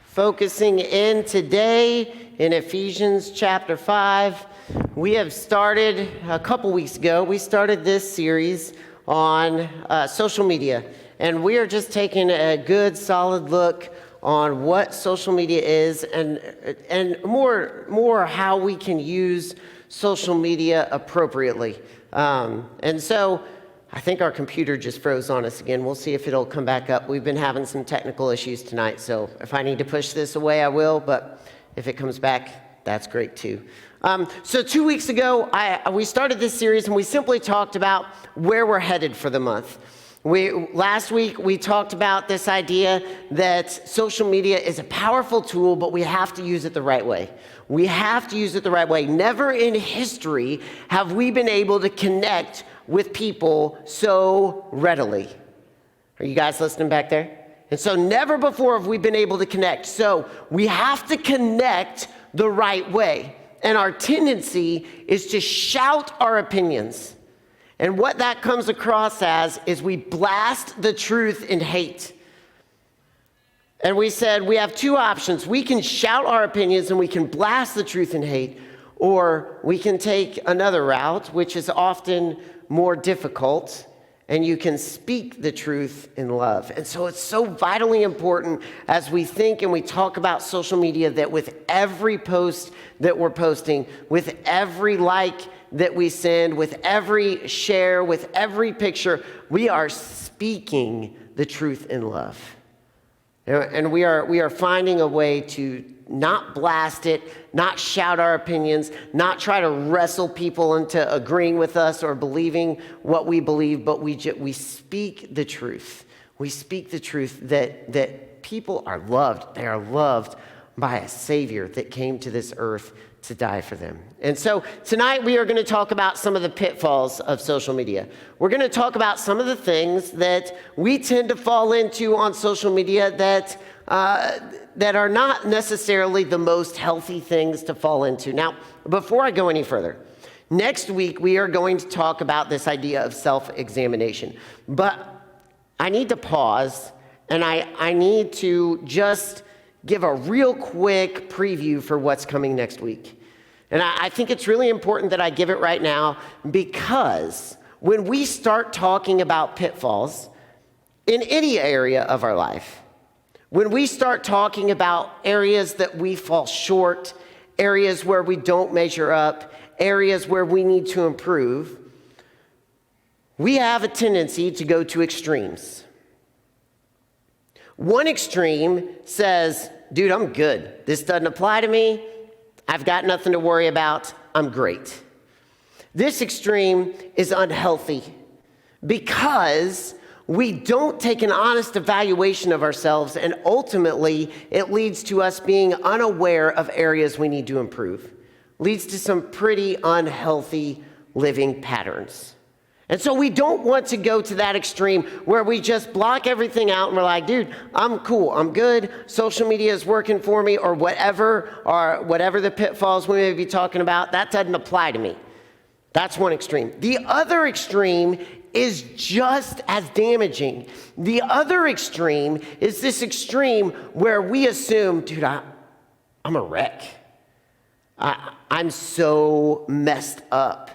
Focusing in today in Ephesians chapter 5. We have started a couple weeks ago, we started this series on social media. And we are just taking a good solid look on what social media is and more how we can use social media appropriately. And so I think our computer just froze on us again. We'll see if it'll come back up. We've been having some technical issues tonight, so if I need to push this away, I will, but if it comes back, that's great too. So 2 weeks ago, we started this series and we simply talked about where we're headed for the month. Last week, we talked about this idea that social media is a powerful tool, but we have to use it the right way. We have to use it the right way. Never in history have we been able to connect with people so readily. Are you guys listening back there? And so never before have we been able to connect. So we have to connect the right way. And our tendency is to shout our opinions. And what that comes across as is we blast the truth in hate. And we said we have two options. We can shout our opinions and we can blast the truth in hate, or we can take another route, which is often more difficult, and you can speak the truth in love. And so it's so vitally important as we think and we talk about social media that with every post that we're posting, with every like that we send, with every share, with every picture, we are speaking the truth in love. And we are finding a way to not blast it, not shout our opinions, not try to wrestle people into agreeing with us or believing what we believe, but we speak the truth. We speak the truth that people are loved. They are loved by a Savior that came to this earth to die for them. And so tonight we are going to talk about some of the pitfalls of social media. We're going to talk about some of the things that we tend to fall into on social media that are not necessarily the most healthy things to fall into. Now, before I go any further, next week we are going to talk about this idea of self-examination. But I need to pause and I need to just give a real quick preview for what's coming next week. And I think it's really important that I give it right now, because when we start talking about pitfalls in any area of our life, when we start talking about areas that we fall short, areas where we don't measure up, areas where we need to improve, we have a tendency to go to extremes. One extreme says, dude, I'm good. This doesn't apply to me. I've got nothing to worry about. I'm great. This extreme is unhealthy because we don't take an honest evaluation of ourselves, and ultimately it leads to us being unaware of areas we need to improve. Leads to some pretty unhealthy living patterns. And so we don't want to go to that extreme where we just block everything out and we're like, dude, I'm cool, I'm good, social media is working for me, or whatever the pitfalls we may be talking about, that doesn't apply to me. That's one extreme. The other extreme is just as damaging. The other extreme is this extreme where we assume, dude, I'm a wreck. I'm so messed up.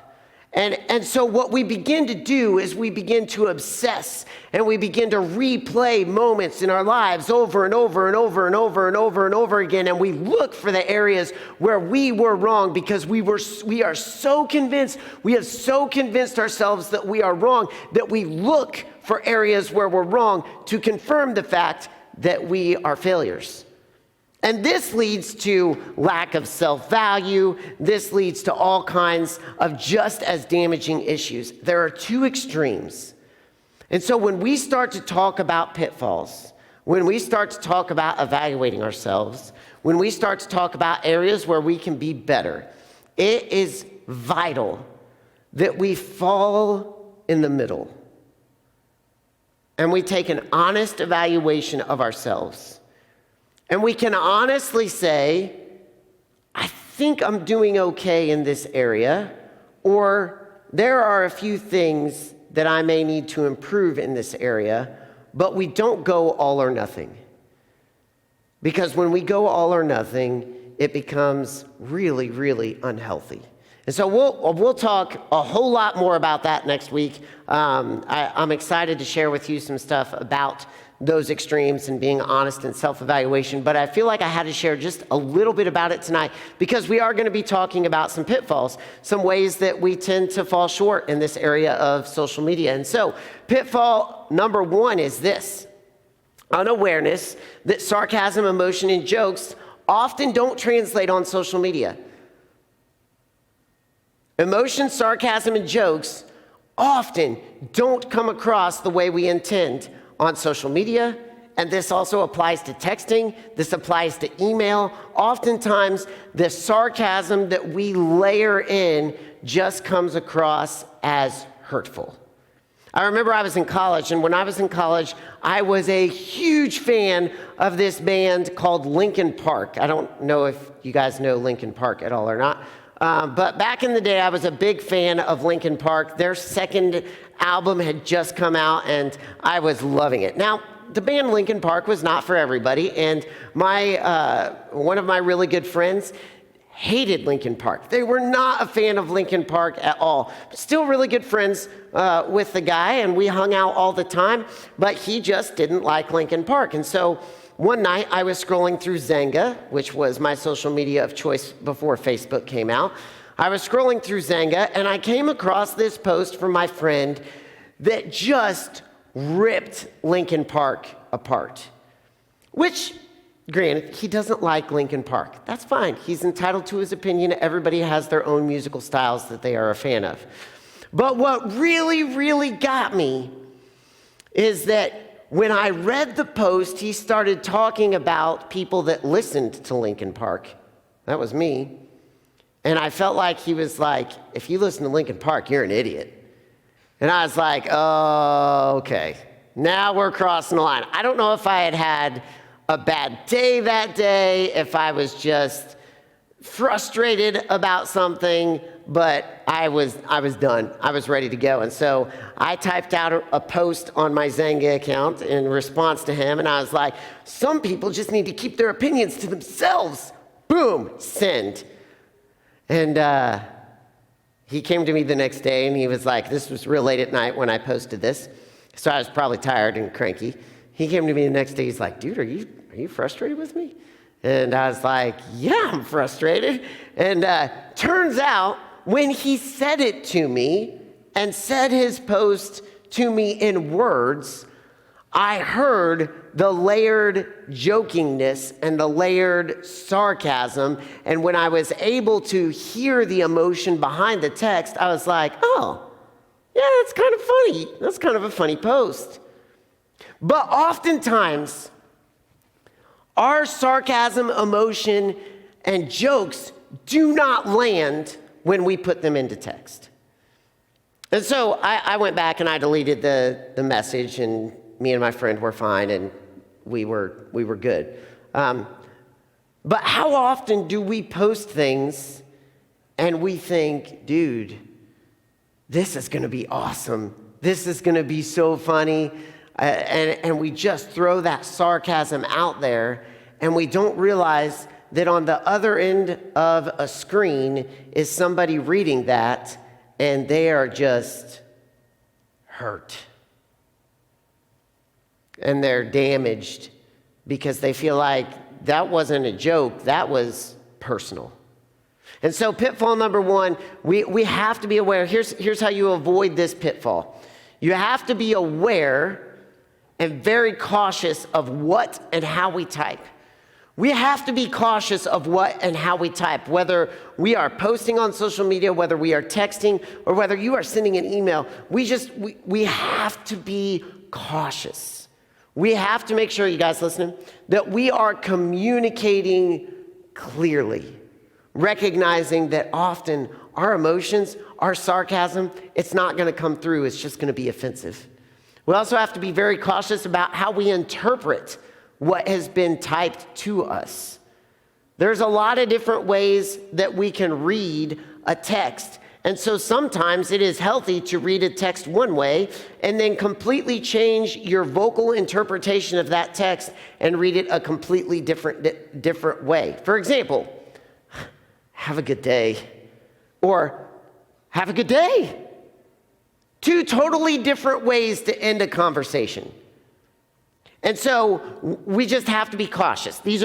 And so what we begin to do is we begin to obsess and we begin to replay moments in our lives over and over and over and over and over and over again. And we look for the areas where we were wrong because we are so convinced, we have so convinced ourselves that we are wrong that we look for areas where we're wrong to confirm the fact that we are failures. And this leads to lack of self-value. This leads to all kinds of just as damaging issues. There are two extremes. And so when we start to talk about pitfalls, when we start to talk about evaluating ourselves, when we start to talk about areas where we can be better, it is vital that we fall in the middle and we take an honest evaluation of ourselves. And we can honestly say, I think I'm doing okay in this area, or there are a few things that I may need to improve in this area, but we don't go all or nothing. Because when we go all or nothing, it becomes really, really unhealthy. And so we'll talk a whole lot more about that next week. I'm excited to share with you some stuff about those extremes and being honest and self-evaluation, but I feel like I had to share just a little bit about it tonight because we are going to be talking about some pitfalls, some ways that we tend to fall short in this area of social media. And so pitfall number one is this: unawareness that sarcasm, emotion, and jokes often don't translate on social media. Emotion, sarcasm, and jokes often don't come across the way we intend on social media, and this also applies to texting, this applies to email. Oftentimes, the sarcasm that we layer in just comes across as hurtful. I remember I was in college, and when I was in college, I was a huge fan of this band called Linkin Park. I don't know if you guys know Linkin Park at all or not, but back in the day, I was a big fan of Linkin Park. Their second album had just come out, and I was loving it. Now, the band Linkin Park was not for everybody, and one of my really good friends hated Linkin Park. They were not a fan of Linkin Park at all. Still really good friends with the guy, and we hung out all the time, but he just didn't like Linkin Park. And so one night I was scrolling through Zanga, which was my social media of choice before Facebook came out. I was scrolling through Zanga, and I came across this post from my friend that just ripped Linkin Park apart, which, granted, he doesn't like Linkin Park. That's fine. He's entitled to his opinion. Everybody has their own musical styles that they are a fan of. But what really, really got me is that when I read the post, he started talking about people that listened to Linkin Park. That was me. And I felt like he was like, if you listen to Linkin Park, you're an idiot. And I was like, oh, okay. Now we're crossing the line. I don't know if I had had a bad day that day, if I was just frustrated about something, but I was done. I was ready to go. And so I typed out a post on my Zanga account in response to him, and I was like, some people just need to keep their opinions to themselves. Boom, send. And he came to me the next day, and he was like, this was real late at night when I posted this, so I was probably tired and cranky. He came to me the next day, he's like, dude, are you frustrated with me? And I was like, yeah, I'm frustrated. And turns out, when he said it to me and said his post to me in words, I heard the layered jokingness and the layered sarcasm. And when I was able to hear the emotion behind the text, I was like, oh, yeah, that's kind of funny. That's kind of a funny post. But oftentimes, our sarcasm, emotion, and jokes do not land when we put them into text. And so I went back and I deleted the message, and me and my friend were fine, and we were good. But how often do we post things and we think, dude, this is going to be awesome. This is going to be so funny. And we just throw that sarcasm out there, and we don't realize that on the other end of a screen is somebody reading that, and they are just hurt. And they're damaged because they feel like that wasn't a joke, that was personal. And so pitfall number one, we have to be aware. Here's how you avoid this pitfall. You have to be aware and very cautious of what and how we type. We have to be cautious of what and how we type, whether we are posting on social media, whether we are texting, or whether you are sending an email. We have to be cautious. We have to make sure, you guys listening, that we are communicating clearly, recognizing that often our emotions, our sarcasm, it's not going to come through. It's just going to be offensive. We also have to be very cautious about how we interpret what has been typed to us. There's a lot of different ways that we can read a text, And so sometimes it is healthy to read a text one way and then completely change your vocal interpretation of that text and read it a completely different way. For example, have a good day, or have a good day. Two totally different ways to end a conversation. And so we just have to be cautious. This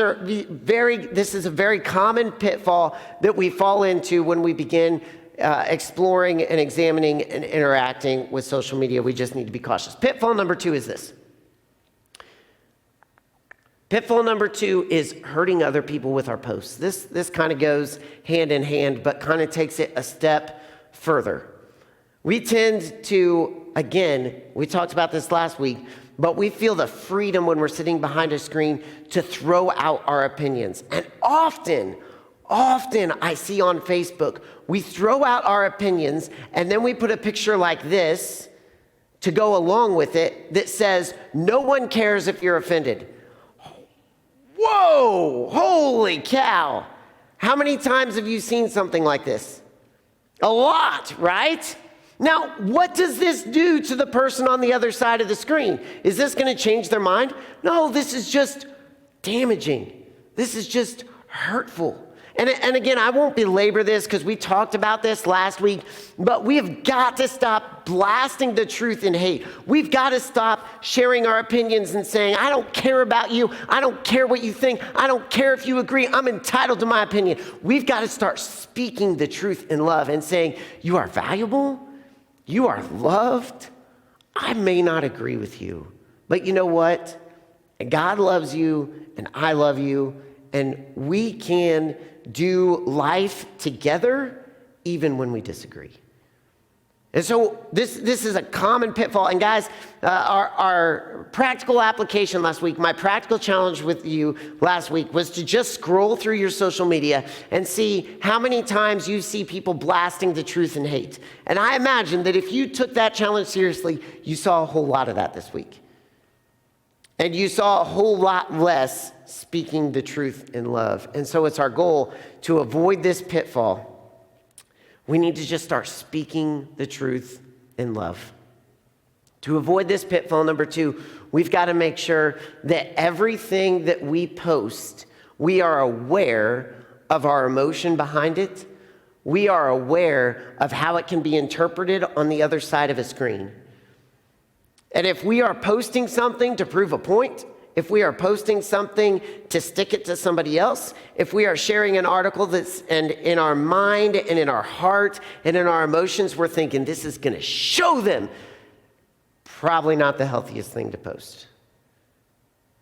is a very common pitfall that we fall into when we begin exploring and examining and interacting with social media. We just need to be cautious. Pitfall number 2 is this. Pitfall number 2 is hurting other people with our posts. This kind of goes hand in hand, but kind of takes it a step further. We tend to, again, we talked about this last week, but we feel the freedom when we're sitting behind a screen to throw out our opinions. And often I see on Facebook, we throw out our opinions and then we put a picture like this to go along with it that says, no one cares if you're offended. Whoa, holy cow. How many times have you seen something like this? A lot, right? Now, what does this do to the person on the other side of the screen? Is this going to change their mind? No, this is just damaging. This is just hurtful. And again, I won't belabor this because we talked about this last week, but we have got to stop blasting the truth in hate. We've got to stop sharing our opinions and saying, I don't care about you. I don't care what you think. I don't care if you agree. I'm entitled to my opinion. We've got to start speaking the truth in love and saying, you are valuable. You are loved. I may not agree with you, but you know what? God loves you and I love you, and we can do life together even when we disagree. And so this is a common pitfall. And guys, our practical application last week, my practical challenge with you last week was to just scroll through your social media and see how many times you see people blasting the truth and hate. And I imagine that if you took that challenge seriously, you saw a whole lot of that this week. And you saw a whole lot less speaking the truth in love. And so it's our goal to avoid this pitfall. We need to just start speaking the truth in love. To avoid this pitfall number 2, we've got to make sure that everything that we post, we are aware of our emotion behind it. We are aware of how it can be interpreted on the other side of a screen. And if we are posting something to prove a point, if we are posting something to stick it to somebody else, if we are sharing an article that's and in our mind and in our heart and in our emotions, we're thinking this is going to show them, probably not the healthiest thing to post.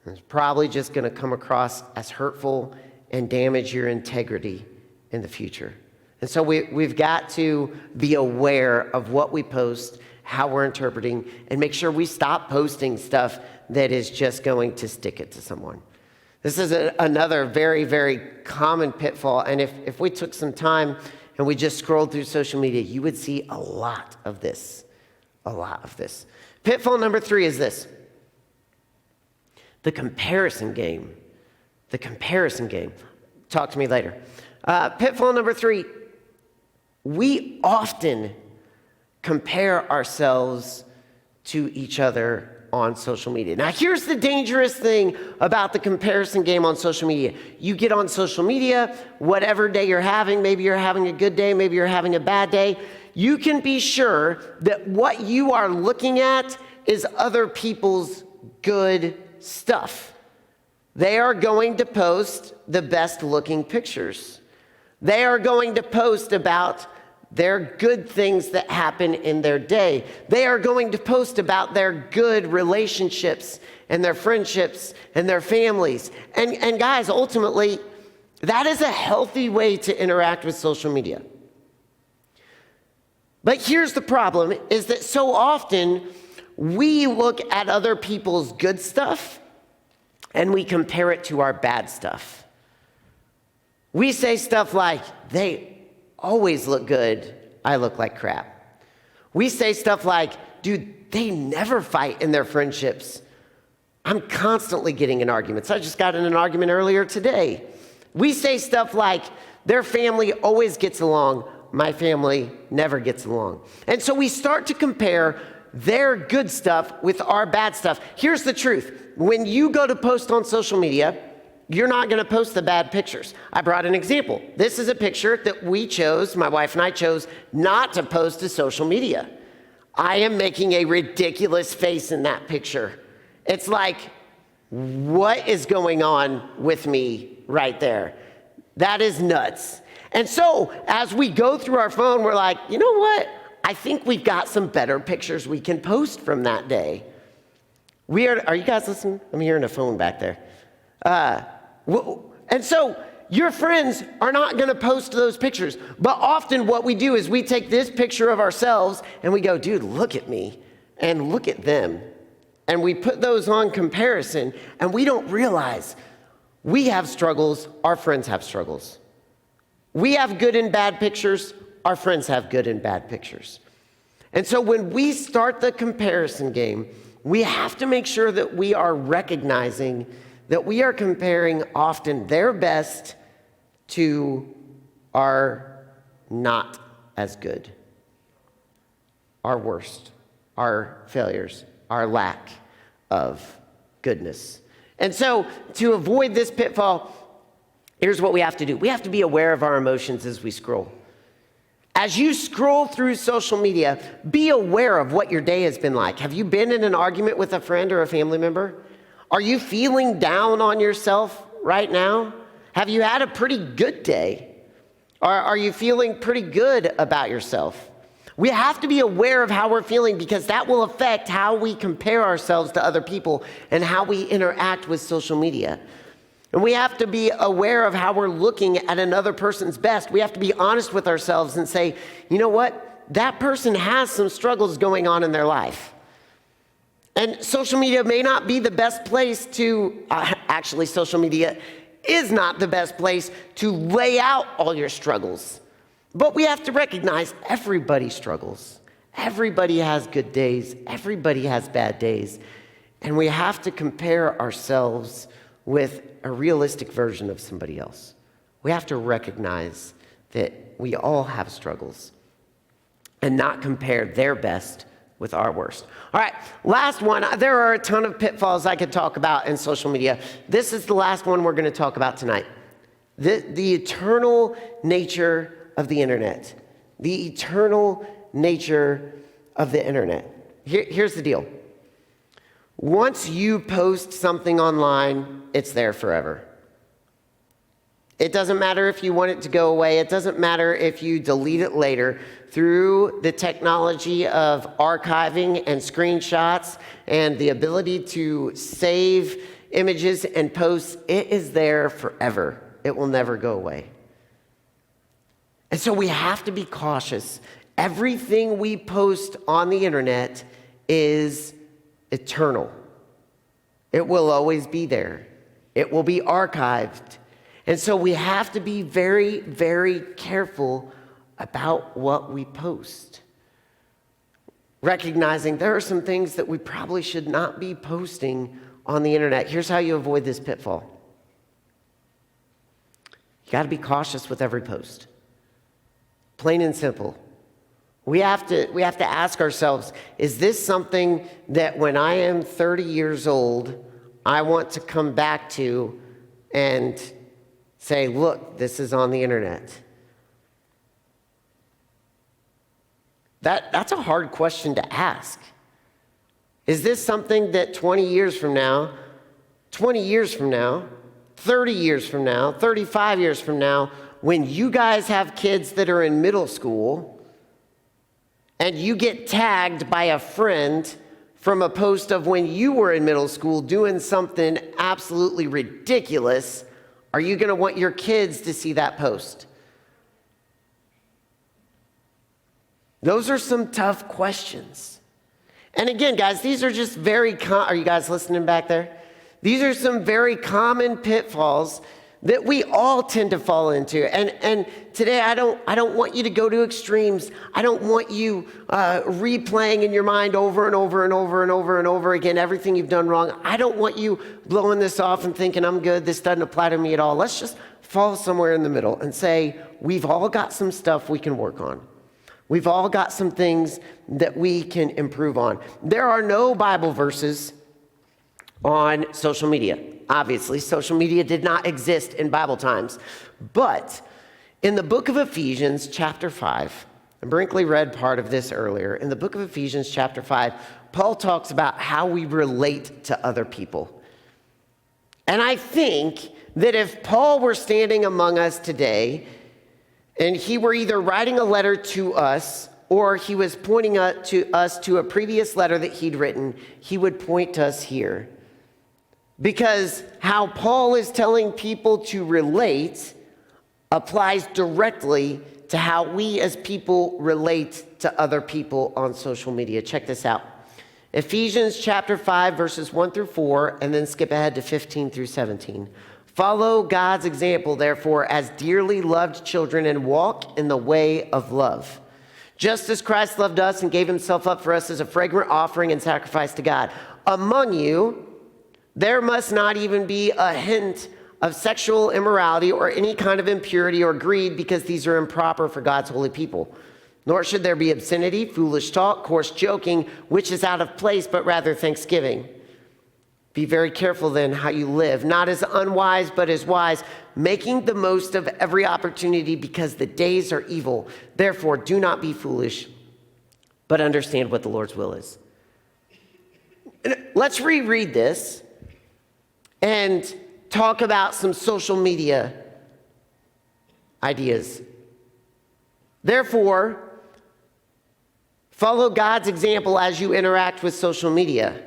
It's probably just going to come across as hurtful and damage your integrity in the future. And so we've got to be aware of what we post, how we're interpreting, and make sure we stop posting stuff that is just going to stick it to someone. This is another very, very common pitfall. And if we took some time and we just scrolled through social media, you would see a lot of this. A lot of this. Pitfall number 3 is this. The comparison game. The comparison game. Talk to me later. Pitfall number 3. We often compare ourselves to each other on social media. Now, here's the dangerous thing about the comparison game on social media. You get on social media, whatever day you're having, maybe you're having a good day, maybe you're having a bad day, you can be sure that what you are looking at is other people's good stuff. They are going to post the best looking pictures. They are going to post about their good things that happen in their day. They are going to post about their good relationships and their friendships and their families. And guys, ultimately, that is a healthy way to interact with social media. But here's the problem, is that so often we look at other people's good stuff and we compare it to our bad stuff. We say stuff like, they always look good, I look like crap. We say stuff like, dude, they never fight in their friendships. I'm constantly getting in arguments. I just got in an argument earlier today. We say stuff like, their family always gets along. my family never gets along. And so we start to compare their good stuff with our bad stuff. Here's the truth. When you go to post on social media, you're not going to post the bad pictures. I brought an example. This is a picture that my wife and I chose not to post to social media. I am making a ridiculous face in that picture. It's like, what is going on with me right there? That is nuts. And so as we go through our phone, we're like, you know what? I think we've got some better pictures we can post from that day. Are you guys listening? I'm hearing a phone back there. And so your friends are not going to post those pictures. But often what we do is we take this picture of ourselves and we go, dude, look at me and look at them. And we put those on comparison and we don't realize we have struggles, our friends have struggles. We have good and bad pictures, our friends have good and bad pictures. And so when we start the comparison game, we have to make sure that we are recognizing that we are comparing often their best to our not as good, our worst, our failures, our lack of goodness. And so to avoid this pitfall, here's what we have to do. We have to be aware of our emotions as we scroll. As you scroll through social media, be aware of what your day has been like. Have you been in an argument with a friend or a family member? Are you feeling down on yourself right now? Have you had a pretty good day? Or are you feeling pretty good about yourself? We have to be aware of how we're feeling because that will affect how we compare ourselves to other people and how we interact with social media. And we have to be aware of how we're looking at another person's best. We have to be honest with ourselves and say, you know what? That person has some struggles going on in their life. And social media may not be the best place to, actually social media is not the best place to lay out all your struggles. But we have to recognize everybody struggles. Everybody has good days. Everybody has bad days. And we have to compare ourselves with a realistic version of somebody else. We have to recognize that we all have struggles and not compare their best with our worst. All right, last one. There are a ton of pitfalls I could talk about in social media. This is the last one we're going to talk about tonight. The eternal nature of the internet. The eternal nature of the internet. Here's the deal. Once you post something online, it's there forever. It doesn't matter if you want it to go away. It doesn't matter if you delete it later. Through the technology of archiving and screenshots and the ability to save images and posts, it is there forever. It will never go away. And so we have to be cautious. Everything we post on the internet is eternal. It will always be there. It will be archived. And so we have to be very, very careful about what we post. Recognizing there are some things that we probably should not be posting on the internet. Here's how you avoid this pitfall. You got to be cautious with every post. Plain and simple. We have to ask ourselves, is this something that when I am 30 years old, I want to come back to and say, look, this is on the internet? That's a hard question to ask. Is this something that 20 years from now, 20 years from now, 30 years from now, 35 years from now, when you guys have kids that are in middle school and you get tagged by a friend from a post of when you were in middle school doing something absolutely ridiculous, are you going to want your kids to see that post? Those are some tough questions. And again, guys, these are just are you guys listening back there? These are some very common pitfalls that we all tend to fall into. And today I don't want you to go to extremes. I don't want you replaying in your mind over and over and over and over and over again everything you've done wrong. I don't want you blowing this off and thinking, I'm good, this doesn't apply to me at all. Let's just fall somewhere in the middle and say, we've all got some stuff we can work on. We've all got some things that we can improve on. There are no Bible verses on social media. Obviously, social media did not exist in Bible times. But in the book of Ephesians, chapter 5, and Brinkley read part of this earlier. In the book of Ephesians, chapter 5, Paul talks about how we relate to other people. And I think that if Paul were standing among us today, and he were either writing a letter to us, or he was pointing to us to a previous letter that he'd written, he would point to us here. Because how Paul is telling people to relate applies directly to how we as people relate to other people on social media. Check this out. Ephesians chapter 5, verses 1 through 4, and then skip ahead to 15 through 17. Follow God's example, therefore, as dearly loved children, and walk in the way of love. Just as Christ loved us and gave himself up for us as a fragrant offering and sacrifice to God. Among you, there must not even be a hint of sexual immorality or any kind of impurity or greed, because these are improper for God's holy people. Nor should there be obscenity, foolish talk, coarse joking, which is out of place, but rather thanksgiving. Be very careful then how you live, not as unwise, but as wise, making the most of every opportunity, because the days are evil. Therefore, do not be foolish, but understand what the Lord's will is. Let's reread this and talk about some social media ideas. Therefore, follow God's example as you interact with social media,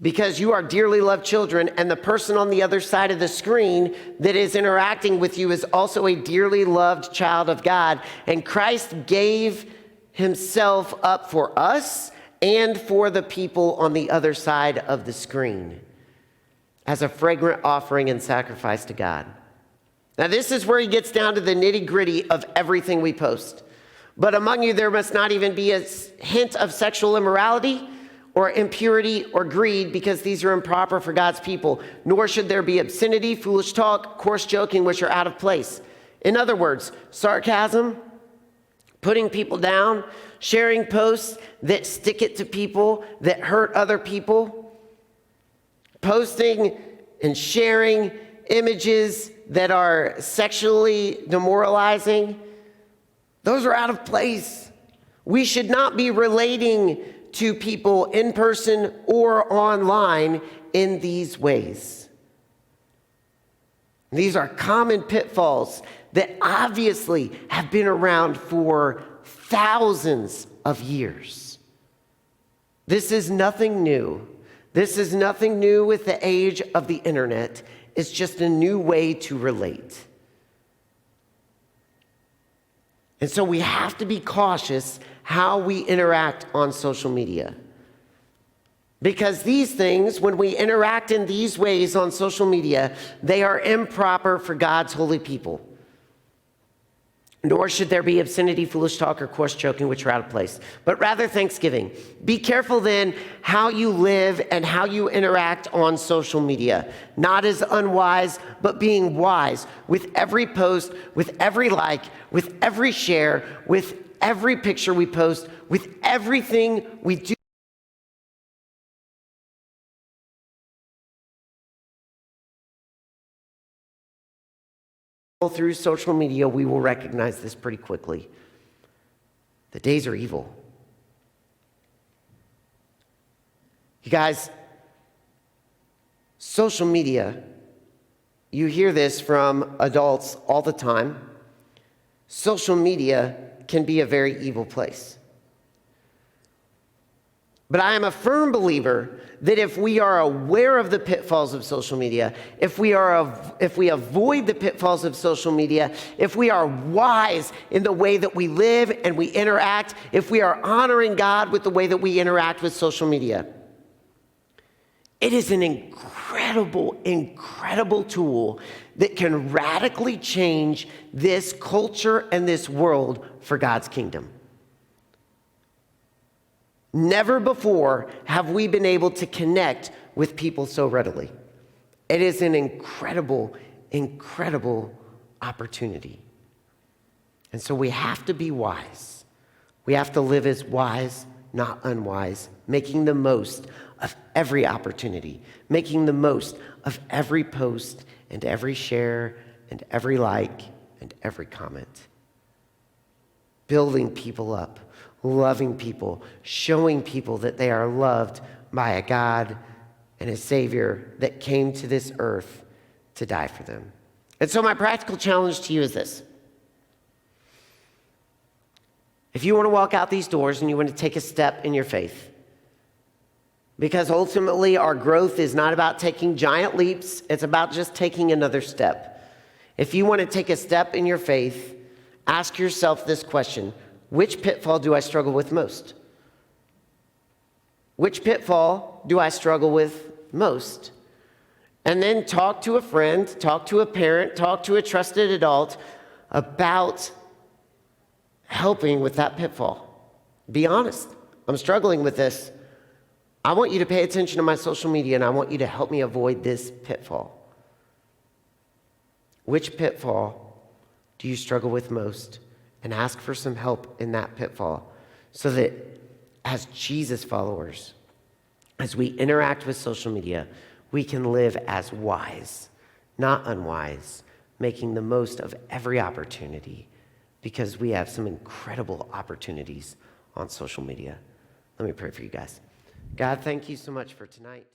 because you are dearly loved children, and the person on the other side of the screen that is interacting with you is also a dearly loved child of God. And Christ gave himself up for us and for the people on the other side of the screen as a fragrant offering and sacrifice to God. Now, this is where he gets down to the nitty-gritty of everything we post. But among you, there must not even be a hint of sexual immorality or impurity or greed, because these are improper for God's people. Nor should there be obscenity, foolish talk, coarse joking, which are out of place. In other words, sarcasm, putting people down, sharing posts that stick it to people, that hurt other people, posting and sharing images that are sexually demoralizing. Those are out of place. We should not be relating to people in person or online in these ways. These are common pitfalls that obviously have been around for thousands of years. This is nothing new. This is nothing new with the age of the internet. It's just a new way to relate. And so we have to be cautious how we interact on social media. Because these things, when we interact in these ways on social media, they are improper for God's holy people. Nor should there be obscenity, foolish talk, or coarse joking, which are out of place, but rather thanksgiving. Be careful then how you live and how you interact on social media. Not as unwise, but being wise, with every post, with every like, with every share, with every picture we post, with everything we do. Through social media, we will recognize this pretty quickly. The days are evil. You guys, social media, you hear this from adults all the time. Social media can be a very evil place. But I am a firm believer that if we are aware of the pitfalls of social media, if we avoid the pitfalls of social media, if we are wise in the way that we live and we interact, if we are honoring God with the way that we interact with social media, it is an incredible incredible tool that can radically change this culture and this world for God's kingdom. Never before have we been able to connect with people so readily. It is an incredible opportunity. And so we have to be wise. We have to live as wise, not unwise, making the most of every opportunity, making the most of every post and every share and every like and every comment. Building people up, loving people, showing people that they are loved by a God and a Savior that came to this earth to die for them. And so my practical challenge to you is this. If you want to walk out these doors and you want to take a step in your faith, because ultimately our growth is not about taking giant leaps, it's about just taking another step. If you want to take a step in your faith, ask yourself this question: which pitfall do I struggle with most? Which pitfall do I struggle with most? And then talk to a friend, talk to a parent, talk to a trusted adult about helping with that pitfall. Be honest. I'm struggling with this. I want you to pay attention to my social media, and I want you to help me avoid this pitfall. Which pitfall do you struggle with most? And ask for some help in that pitfall so that as Jesus followers, as we interact with social media, we can live as wise, not unwise, making the most of every opportunity, because we have some incredible opportunities on social media. Let me pray for you guys. God, thank you so much for tonight.